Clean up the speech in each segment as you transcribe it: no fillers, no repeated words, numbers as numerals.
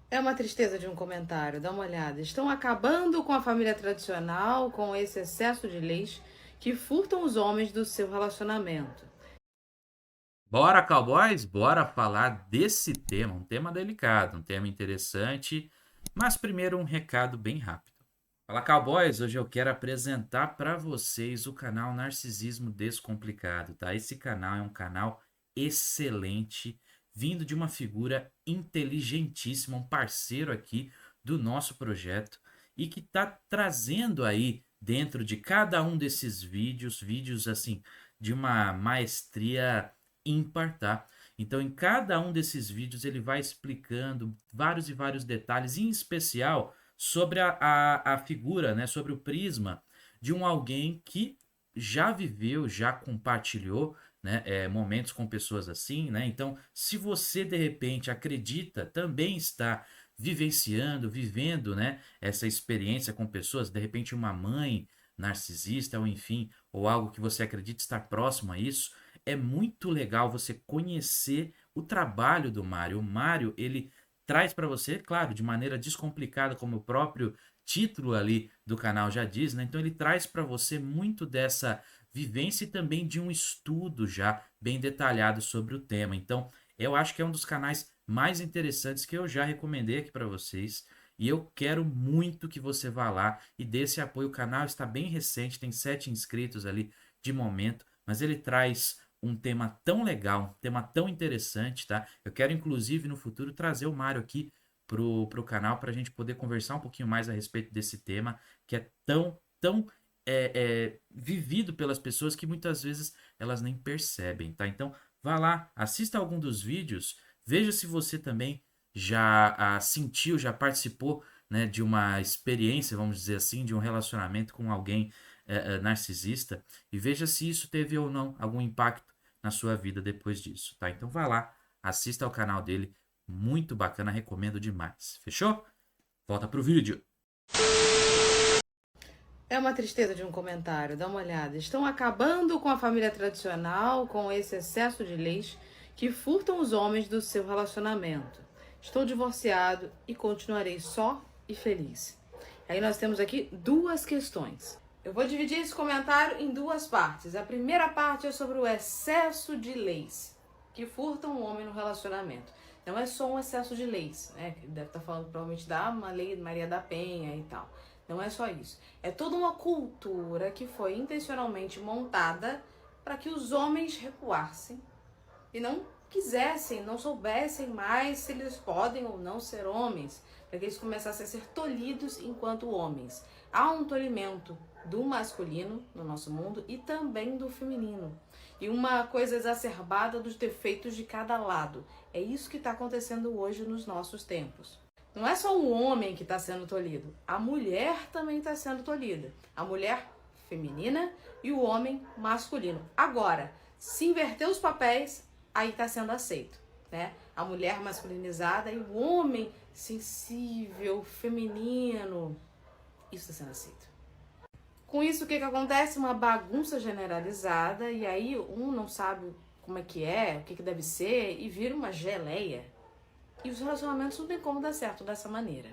É uma tristeza de um comentário, dá uma olhada. Estão acabando com a família tradicional, com esse excesso de leis que furtam os homens do seu relacionamento. Bora, cowboys, bora falar desse tema, um tema delicado, um tema interessante, mas primeiro um recado bem rápido. Fala, cowboys, hoje eu quero apresentar para vocês o canal Narcisismo Descomplicado, tá? Esse canal é um canal excelente, vindo de uma figura inteligentíssima, um parceiro aqui do nosso projeto e que está trazendo aí dentro de cada um desses vídeos, vídeos assim de uma maestria ímpar, tá? Então, em cada um desses vídeos, ele vai explicando vários e vários detalhes, em especial sobre a figura, né? Sobre o prisma de um alguém que já viveu, já compartilhou, né? Momentos com pessoas assim, né? Então, se você de repente acredita, também está vivenciando, vivendo, né? Essa experiência com pessoas, de repente uma mãe narcisista, ou enfim, ou algo que você acredita estar próximo a isso, é muito legal você conhecer o trabalho do Mário. O Mário, ele traz para você, claro, de maneira descomplicada, como o próprio título ali do canal já diz, né? Então ele traz para você muito dessa vivência e também de um estudo já bem detalhado sobre o tema. Então, eu acho que é um dos canais mais interessantes que eu já recomendei aqui para vocês. E eu quero muito que você vá lá e dê esse apoio. O canal está bem recente, tem 7 inscritos ali de momento, mas ele traz um tema tão legal, um tema tão interessante, tá? Eu quero, inclusive, no futuro, trazer o Mário aqui pro canal para a gente poder conversar um pouquinho mais a respeito desse tema, que é tão vivido pelas pessoas que muitas vezes elas nem percebem, tá? Então, vá lá, assista algum dos vídeos, veja se você também já sentiu, já participou, né, de uma experiência, vamos dizer assim, de um relacionamento com alguém narcisista e veja se isso teve ou não algum impacto na sua vida depois disso, tá? Então vai lá, assista ao canal dele, muito bacana, recomendo demais. Fechou? Volta pro vídeo. É uma tristeza de um comentário, dá uma olhada. Estão acabando com a família tradicional, com esse excesso de leis que furtam os homens do seu relacionamento. Estou divorciado e continuarei só e feliz. Aí nós temos aqui duas questões. Eu vou dividir esse comentário em duas partes. A primeira parte é sobre o excesso de leis que furtam o homem no relacionamento. Não é só um excesso de leis, né? Que deve estar falando provavelmente da uma lei de Maria da Penha e tal. Não é só isso. É toda uma cultura que foi intencionalmente montada para que os homens recuassem e não quisessem, não soubessem mais se eles podem ou não ser homens, para que eles começassem a ser tolhidos enquanto homens. Há um tolhimento do masculino no nosso mundo e também do feminino. E uma coisa exacerbada dos defeitos de cada lado. É isso que está acontecendo hoje nos nossos tempos. Não é só o homem que está sendo tolhido, a mulher também está sendo tolhida. A mulher feminina e o homem masculino. Agora, se inverter os papéis, aí está sendo aceito, né? A mulher masculinizada e o homem sensível, feminino, isso está sendo aceito. Com isso, o que acontece? Uma bagunça generalizada e aí um não sabe como é, o que deve ser e vira uma geleia. E os relacionamentos não tem como dar certo dessa maneira.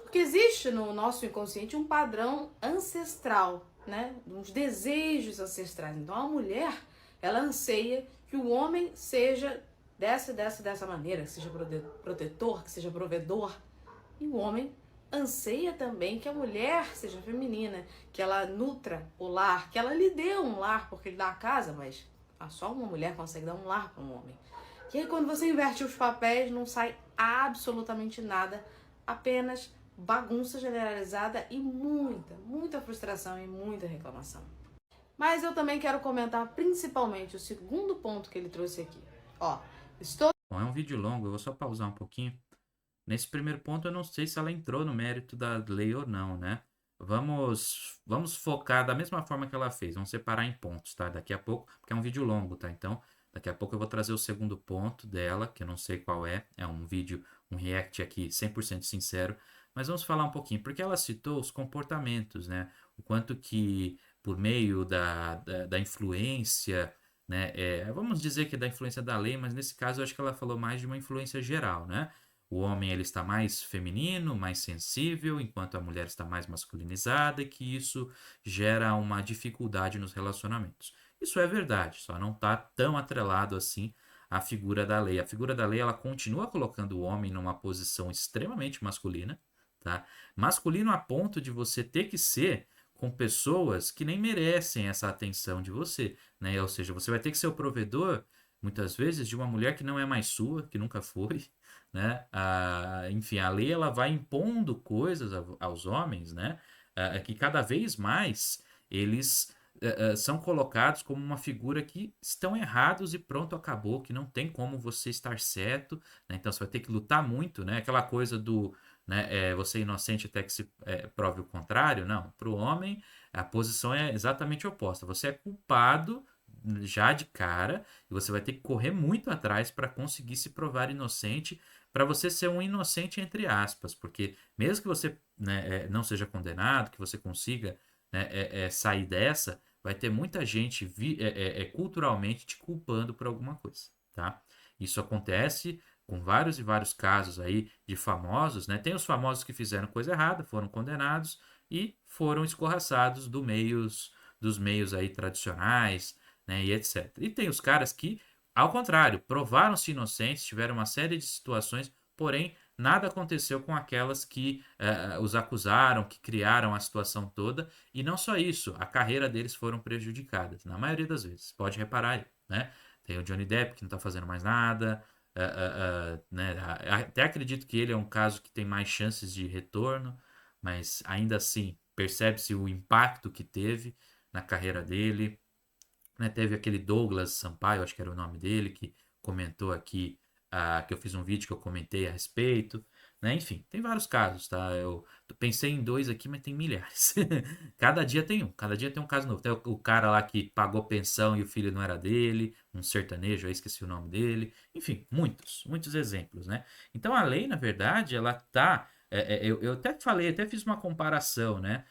Porque existe no nosso inconsciente um padrão ancestral, né? Uns desejos ancestrais. Então a mulher, ela anseia que o homem seja dessa maneira, que seja protetor, que seja provedor. E o homem anseia também que a mulher seja feminina, que ela nutra o lar, que ela lhe dê um lar, porque ele dá a casa, mas só uma mulher consegue dar um lar para um homem. E aí quando você inverte os papéis, não sai absolutamente nada, apenas bagunça generalizada e muita frustração e muita reclamação. Mas eu também quero comentar principalmente o segundo ponto que ele trouxe aqui. Ó, estou. Bom, é um vídeo longo, eu vou só pausar um pouquinho. Nesse primeiro ponto, eu não sei se ela entrou no mérito da lei ou não, né? Vamos focar da mesma forma que ela fez. Vamos separar em pontos, tá? Daqui a pouco, porque é um vídeo longo, tá? Então, daqui a pouco eu vou trazer o segundo ponto dela, que eu não sei qual é. É um vídeo, um react aqui 100% sincero. Mas vamos falar um pouquinho, porque ela citou os comportamentos, né? O quanto que, por meio da influência, né? Vamos dizer que é da influência da lei, mas nesse caso eu acho que ela falou mais de uma influência geral, né? o homem ele está mais feminino, mais sensível, enquanto a mulher está mais masculinizada, e que isso gera uma dificuldade nos relacionamentos. Isso é verdade, só não está tão atrelado assim à figura da lei. A figura da lei ela continua colocando o homem numa posição extremamente masculina, tá? Masculino a ponto de você ter que ser com pessoas que nem merecem essa atenção de você, né? Ou seja, você vai ter que ser o provedor, muitas vezes, de uma mulher que não é mais sua, que nunca foi, né? Enfim, a lei ela vai impondo coisas aos homens, né? Que cada vez mais eles são colocados como uma figura que estão errados e pronto, acabou, que não tem como você estar certo, né? Então você vai ter que lutar muito, né? Aquela coisa do, né, você é inocente até que se prove o contrário. Não, para o homem a posição é exatamente oposta. Você é culpado já de cara e você vai ter que correr muito atrás para conseguir se provar inocente, para você ser um inocente entre aspas, porque mesmo que você, né, não seja condenado, que você consiga, né, sair dessa, vai ter muita gente culturalmente te culpando por alguma coisa, tá? Isso acontece com vários e vários casos aí de famosos, né? Tem os famosos que fizeram coisa errada, foram condenados e foram escorraçados dos meios aí tradicionais, né? E etc. E tem os caras que, ao contrário, provaram-se inocentes, tiveram uma série de situações, porém nada aconteceu com aquelas que os acusaram, que criaram a situação toda. E não só isso, a carreira deles foram prejudicadas, na maioria das vezes. Pode reparar aí, né? Tem o Johnny Depp que não tá fazendo mais nada, né? Até acredito que ele é um caso que tem mais chances de retorno, mas ainda assim percebe-se o impacto que teve na carreira dele, né? Teve aquele Douglas Sampaio, acho que era o nome dele, que comentou aqui, que eu fiz um vídeo que eu comentei a respeito, né? Enfim, tem vários casos, tá? Eu pensei em dois aqui, mas tem milhares. Cada dia tem um caso novo. Tem o cara lá que pagou pensão e o filho não era dele, um sertanejo, eu esqueci o nome dele. Enfim, muitos exemplos, né? Então a lei, na verdade, ela tá. Eu até falei, até fiz uma comparação, né?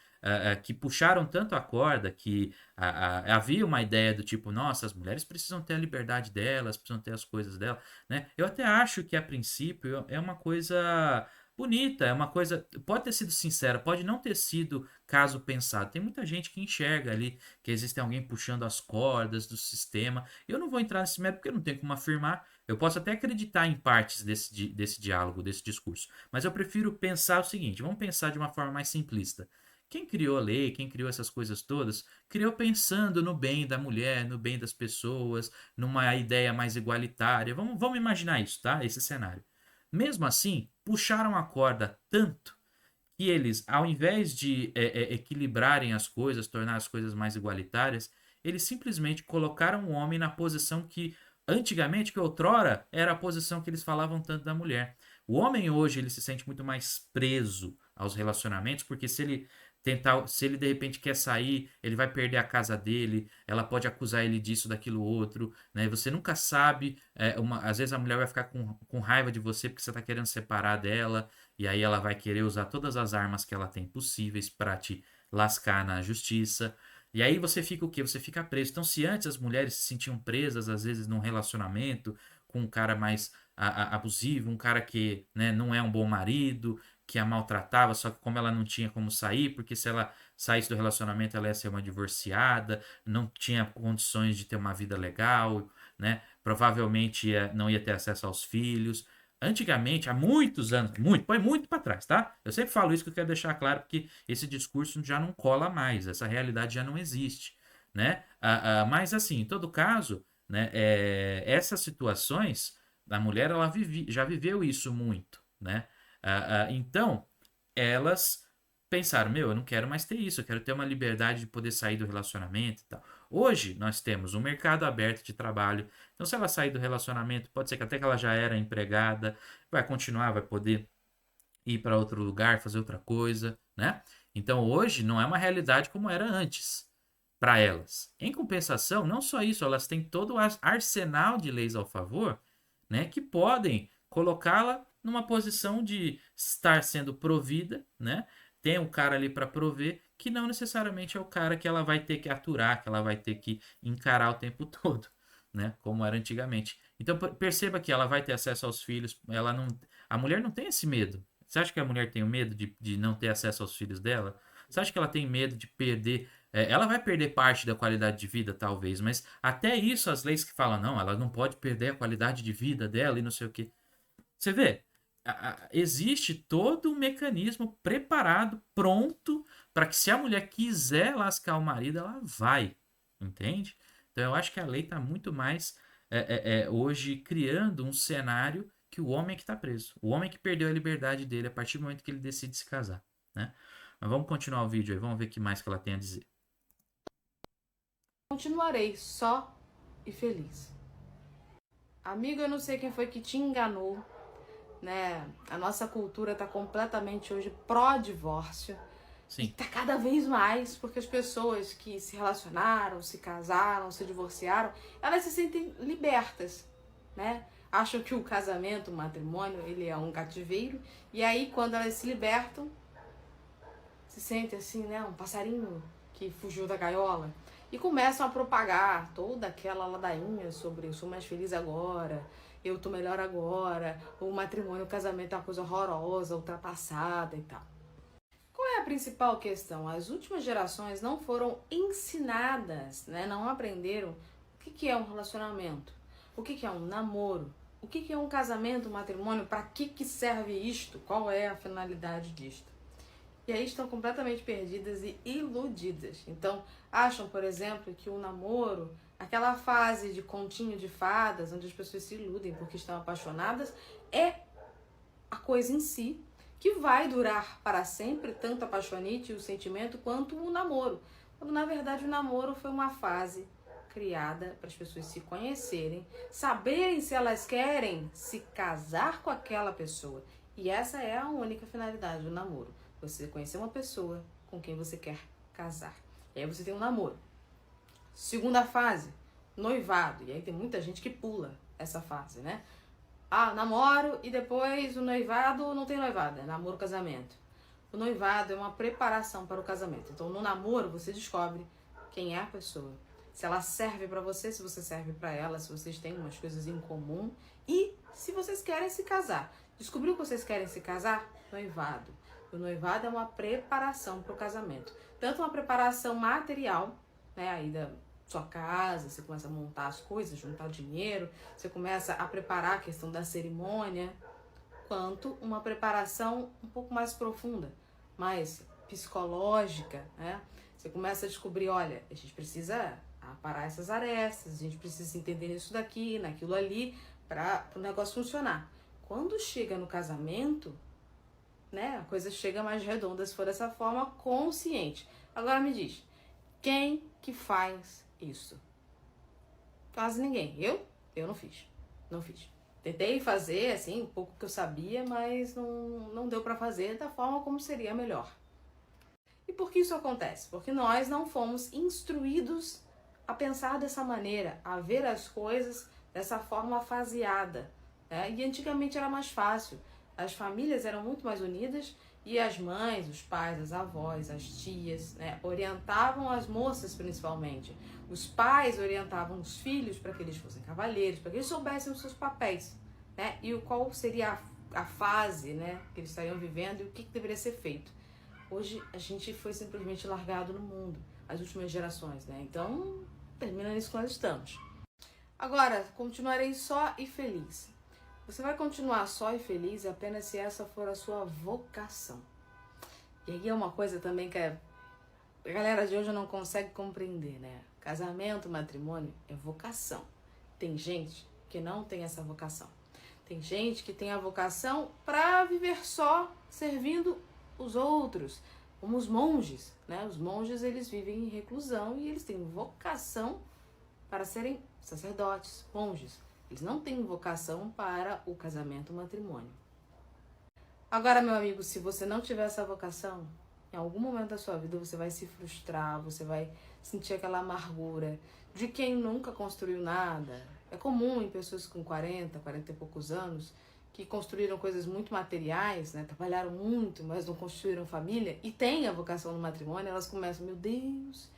Que puxaram tanto a corda que havia uma ideia do tipo, nossa, as mulheres precisam ter a liberdade delas, precisam ter as coisas delas, né? Eu até acho que a princípio é uma coisa bonita, é uma coisa, pode ter sido sincera, pode não ter sido caso pensado. Tem muita gente que enxerga ali que existe alguém puxando as cordas do sistema. Eu não vou entrar nesse mérito porque eu não tenho como afirmar. Eu posso até acreditar em partes desse diálogo, desse discurso, mas eu prefiro pensar o seguinte: vamos pensar de uma forma mais simplista. Quem criou a lei, quem criou essas coisas todas, criou pensando no bem da mulher, no bem das pessoas, numa ideia mais igualitária. Vamos imaginar isso, tá? Esse cenário. Mesmo assim, puxaram a corda tanto que eles, ao invés de equilibrarem as coisas, tornar as coisas mais igualitárias, eles simplesmente colocaram o homem na posição que antigamente, que outrora, era a posição que eles falavam tanto da mulher. O homem hoje ele se sente muito mais preso aos relacionamentos, porque se ele de repente quer sair, ele vai perder a casa dele, ela pode acusar ele disso, daquilo outro, né? Você nunca sabe, às vezes a mulher vai ficar com raiva de você porque você está querendo separar dela, e aí ela vai querer usar todas as armas que ela tem possíveis para te lascar na justiça. E aí você fica o quê? Você fica preso. Então, se antes as mulheres se sentiam presas, às vezes, num relacionamento com um cara mais abusivo, um cara que, né, não é um bom marido, que a maltratava, só que como ela não tinha como sair, porque se ela saísse do relacionamento ela ia ser uma divorciada, não tinha condições de ter uma vida legal, né? Provavelmente não ia ter acesso aos filhos. Antigamente, há muitos anos, põe muito para trás, tá? Eu sempre falo isso que eu quero deixar claro, porque esse discurso já não cola mais, essa realidade já não existe, né? Mas assim, em todo caso, né, essas situações, a mulher ela já viveu isso muito, né? Então, elas pensaram, meu, eu não quero mais ter isso, eu quero ter uma liberdade de poder sair do relacionamento e tal. Hoje nós temos um mercado aberto de trabalho. Então, se ela sair do relacionamento, pode ser que até que ela já era empregada, vai continuar, vai poder ir para outro lugar, fazer outra coisa, né? Então, hoje não é uma realidade como era antes para elas. Em compensação, não só isso, elas têm todo o arsenal de leis ao favor, né, que podem colocá-la numa posição de estar sendo provida, né? Tem um cara ali para prover que não necessariamente é o cara que ela vai ter que aturar, que ela vai ter que encarar o tempo todo, né? Como era antigamente. Então perceba que ela vai ter acesso aos filhos, ela não, A mulher não tem esse medo. Você acha que a mulher tem o medo de não ter acesso aos filhos dela? Você acha que ela tem medo de perder? Ela vai perder parte da qualidade de vida, talvez, mas até isso as leis que falam, não, ela não pode perder a qualidade de vida dela e não sei o quê. Você vê, existe todo um mecanismo preparado, pronto, para que se a mulher quiser lascar o marido, ela vai. Entende? Então eu acho que a lei está muito mais hoje criando um cenário que o homem é que está preso. O homem que perdeu a liberdade dele a partir do momento que ele decide se casar. Né? Mas vamos continuar o vídeo aí, vamos ver o que mais que ela tem a dizer. Continuarei só e feliz. Amigo, eu não sei quem foi que te enganou, né? A nossa cultura tá completamente hoje pró-divórcio. E Sim. tá cada vez mais, porque as pessoas que se relacionaram, se casaram, se divorciaram, elas se sentem libertas, né? Acham que o casamento, o matrimônio, ele é um cativeiro. E aí, quando elas se libertam, se sentem assim, né? Um passarinho que fugiu da gaiola. E começam a propagar toda aquela ladainha sobre eu sou mais feliz agora, eu tô melhor agora, o matrimônio, o casamento é uma coisa horrorosa, ultrapassada e tal. Qual é a principal questão? As últimas gerações não foram ensinadas, né? Não aprenderam o que é um relacionamento, o que é um namoro, o que é um casamento, um matrimônio, para que serve isto, qual é a finalidade disto. E aí estão completamente perdidas e iludidas. Então, acham, por exemplo, que o namoro, aquela fase de continho de fadas, onde as pessoas se iludem porque estão apaixonadas, é a coisa em si, que vai durar para sempre, tanto a paixonite e o sentimento, quanto o namoro. Quando, na verdade, o namoro foi uma fase criada para as pessoas se conhecerem, saberem se elas querem se casar com aquela pessoa. E essa é a única finalidade do namoro. Você conhecer uma pessoa com quem você quer casar. E aí você tem um namoro. Segunda fase, noivado. E aí tem muita gente que pula essa fase, né? Ah, namoro e depois o noivado não tem noivado, é namoro, casamento. O noivado é uma preparação para o casamento. Então no namoro você descobre quem é a pessoa. Se ela serve para você, se você serve para ela, se vocês têm umas coisas em comum e se vocês querem se casar. Descobriu que vocês querem se casar? Noivado. O noivado é uma preparação para o casamento. Tanto uma preparação material, né, aí da sua casa, você começa a montar as coisas, juntar dinheiro, você começa a preparar a questão da cerimônia, quanto uma preparação um pouco mais profunda, mais psicológica, né? Você começa a descobrir, olha, a gente precisa aparar essas arestas, a gente precisa entender isso daqui, naquilo ali, para o negócio funcionar. Quando chega no casamento, né, a coisa chega mais redonda se for dessa forma, consciente. Agora me diz, quem que faz isso? Quase ninguém. Eu não fiz. Não fiz. Tentei fazer, assim, um pouco que eu sabia, mas não deu para fazer da forma como seria melhor. E por que isso acontece? Porque nós não fomos instruídos a pensar dessa maneira, a ver as coisas dessa forma faseada, né? E antigamente era mais fácil. As famílias eram muito mais unidas e as mães, os pais, as avós, as tias, né, orientavam as moças principalmente. Os pais orientavam os filhos para que eles fossem cavalheiros, para que eles soubessem os seus papéis, né, e qual seria a fase, né, que eles estariam vivendo e o que deveria ser feito. Hoje a gente foi simplesmente largado no mundo, as últimas gerações, né? Então termina nisso que nós estamos. Agora, continuarei só e feliz. Você vai continuar só e feliz apenas se essa for a sua vocação. E aí é uma coisa também que a galera de hoje não consegue compreender, né? Casamento, matrimônio é vocação. Tem gente que não tem essa vocação. Tem gente que tem a vocação para viver só servindo os outros, como os monges, né? Os monges, eles vivem em reclusão e eles têm vocação para serem sacerdotes, monges. Eles não têm vocação para o casamento, o matrimônio. Agora, meu amigo, se você não tiver essa vocação, em algum momento da sua vida você vai se frustrar, você vai sentir aquela amargura de quem nunca construiu nada. É comum em pessoas com 40 e poucos anos, que construíram coisas muito materiais, né? Trabalharam muito, mas não construíram família, e têm a vocação no matrimônio, elas começam, meu Deus,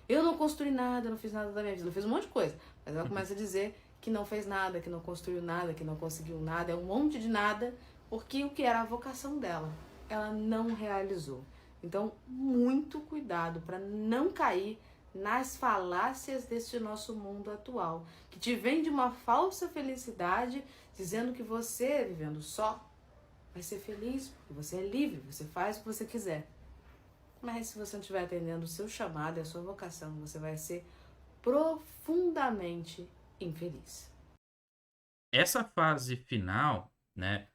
eu não construí nada, não fiz nada da minha vida. Eu fiz um monte de coisa, mas ela começa a dizer que não fez nada, que não construiu nada, que não conseguiu nada, é um monte de nada, porque o que era a vocação dela, ela não realizou. Então, muito cuidado para não cair nas falácias deste nosso mundo atual, que te vende uma falsa felicidade, dizendo que você, vivendo só, vai ser feliz, porque você é livre, você faz o que você quiser. Mas se você não estiver atendendo o seu chamado e a sua vocação, você vai ser profundamente infeliz. Essa fase final, né,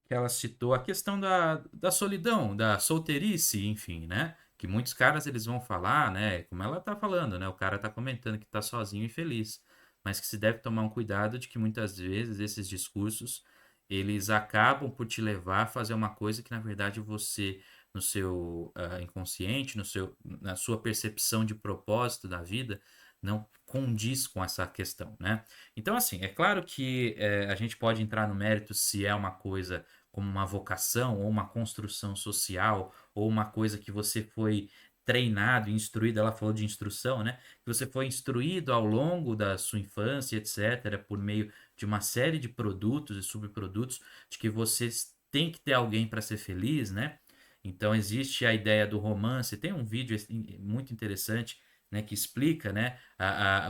que ela citou a questão da solidão, da solteirice, enfim, né? Que muitos caras eles vão falar, né? Como ela tá falando, né? O cara tá comentando que tá sozinho e feliz, mas que se deve tomar um cuidado de que muitas vezes esses discursos eles acabam por te levar a fazer uma coisa que na verdade você no seu inconsciente, no seu, na sua percepção de propósito da vida, não condiz com essa questão, né? Então, assim, é claro que a gente pode entrar no mérito se é uma coisa como uma vocação ou uma construção social ou uma coisa que você foi treinado, instruído, ela falou de instrução, né? Que você foi instruído ao longo da sua infância, etc., por meio de uma série de produtos e subprodutos, de que você tem que ter alguém para ser feliz, né? Então existe a ideia do romance. Tem um vídeo muito interessante, né, que explica, né,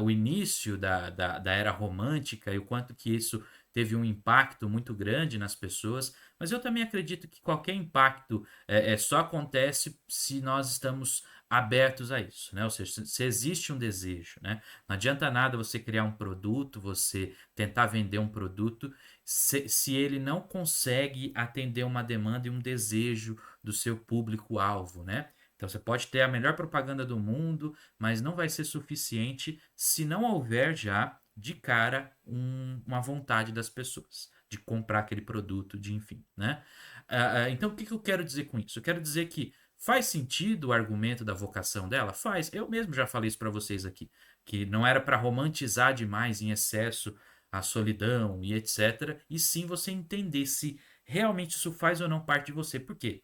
o início da era romântica e o quanto que isso teve um impacto muito grande nas pessoas, mas eu também acredito que qualquer impacto só acontece se nós estamos abertos a isso, né? Ou seja, se existe um desejo, né? Não adianta nada você criar um produto, você tentar vender um produto, se ele não consegue atender uma demanda e um desejo do seu público-alvo, né? Então você pode ter a melhor propaganda do mundo, mas não vai ser suficiente se não houver já de cara uma vontade das pessoas de comprar aquele produto, de enfim, né? Então, o que eu quero dizer com isso? Eu quero dizer que faz sentido o argumento da vocação dela? Faz. Eu mesmo já falei isso para vocês aqui, que não era para romantizar demais em excesso a solidão e etc. E sim você entender se realmente isso faz ou não parte de você. Por quê?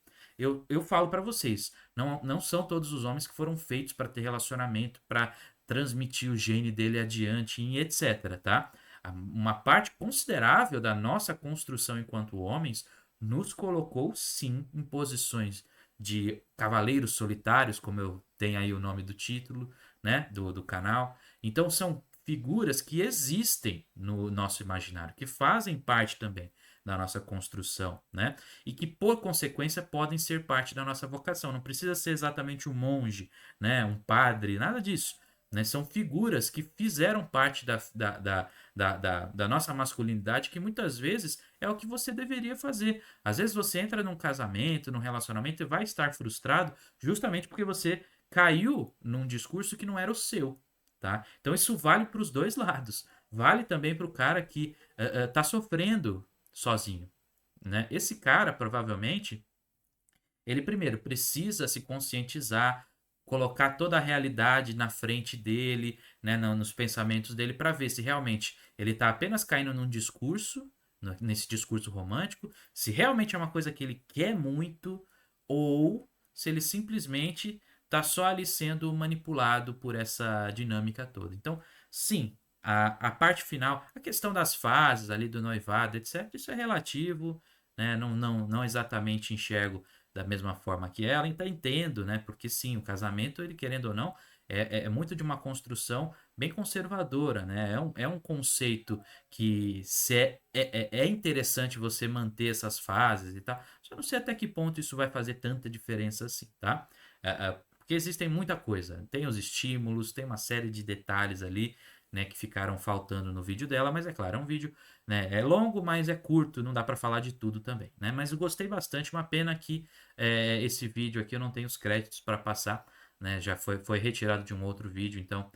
Eu falo para vocês, não são todos os homens que foram feitos para ter relacionamento, para transmitir o gene dele adiante e etc, tá? Uma parte considerável da nossa construção enquanto homens nos colocou sim em posições de cavaleiros solitários, como eu tenho aí o nome do título, né, do canal. Então são figuras que existem no nosso imaginário, que fazem parte também da nossa construção, né? E que por consequência podem ser parte da nossa vocação. Não precisa ser exatamente um monge, né, um padre, nada disso. Né? São figuras que fizeram parte da nossa masculinidade, que muitas vezes é o que você deveria fazer. Às vezes você entra num casamento, num relacionamento e vai estar frustrado justamente porque você caiu num discurso que não era o seu. Tá? Então isso vale para os dois lados. Vale também para o cara que está sofrendo sozinho. Né? Esse cara, provavelmente, ele primeiro precisa se conscientizar, colocar toda a realidade na frente dele, né, nos pensamentos dele, para ver se realmente ele está apenas caindo num discurso, nesse discurso romântico, se realmente é uma coisa que ele quer muito, ou se ele simplesmente está só ali sendo manipulado por essa dinâmica toda. Então, sim, a parte final, a questão das fases ali do noivado, etc., isso é relativo, né? Não exatamente enxergo da mesma forma que ela, então entendo, né? Porque sim, o casamento, ele querendo ou não, é muito de uma construção bem conservadora, né? É um conceito que é interessante você manter essas fases e tal. Só não sei até que ponto isso vai fazer tanta diferença assim, tá? Porque existem muita coisa. Tem os estímulos, tem uma série de detalhes ali, né, que ficaram faltando no vídeo dela, mas é claro, é um vídeo, né, é longo, mas é curto, não dá para falar de tudo também, né? Mas eu gostei bastante, uma pena que esse vídeo aqui eu não tenho os créditos para passar, né? Já foi retirado de um outro vídeo, então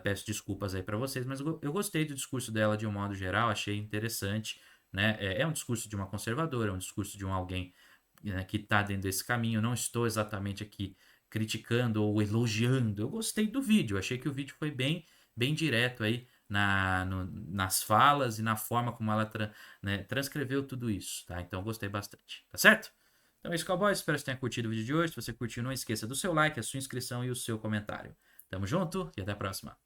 peço desculpas aí para vocês, mas eu gostei do discurso dela de um modo geral, achei interessante, né? É um discurso de uma conservadora, é um discurso de um alguém, né, que está dentro desse caminho. Não estou exatamente aqui criticando ou elogiando. Eu gostei do vídeo, achei que o vídeo foi bem direto aí nas falas e na forma como ela né, transcreveu tudo isso, tá? Então gostei bastante, tá certo? Então é isso, cowboys. Espero que você tenha curtido o vídeo de hoje. Se você curtiu, não esqueça do seu like, a sua inscrição e o seu comentário. Tamo junto e até a próxima.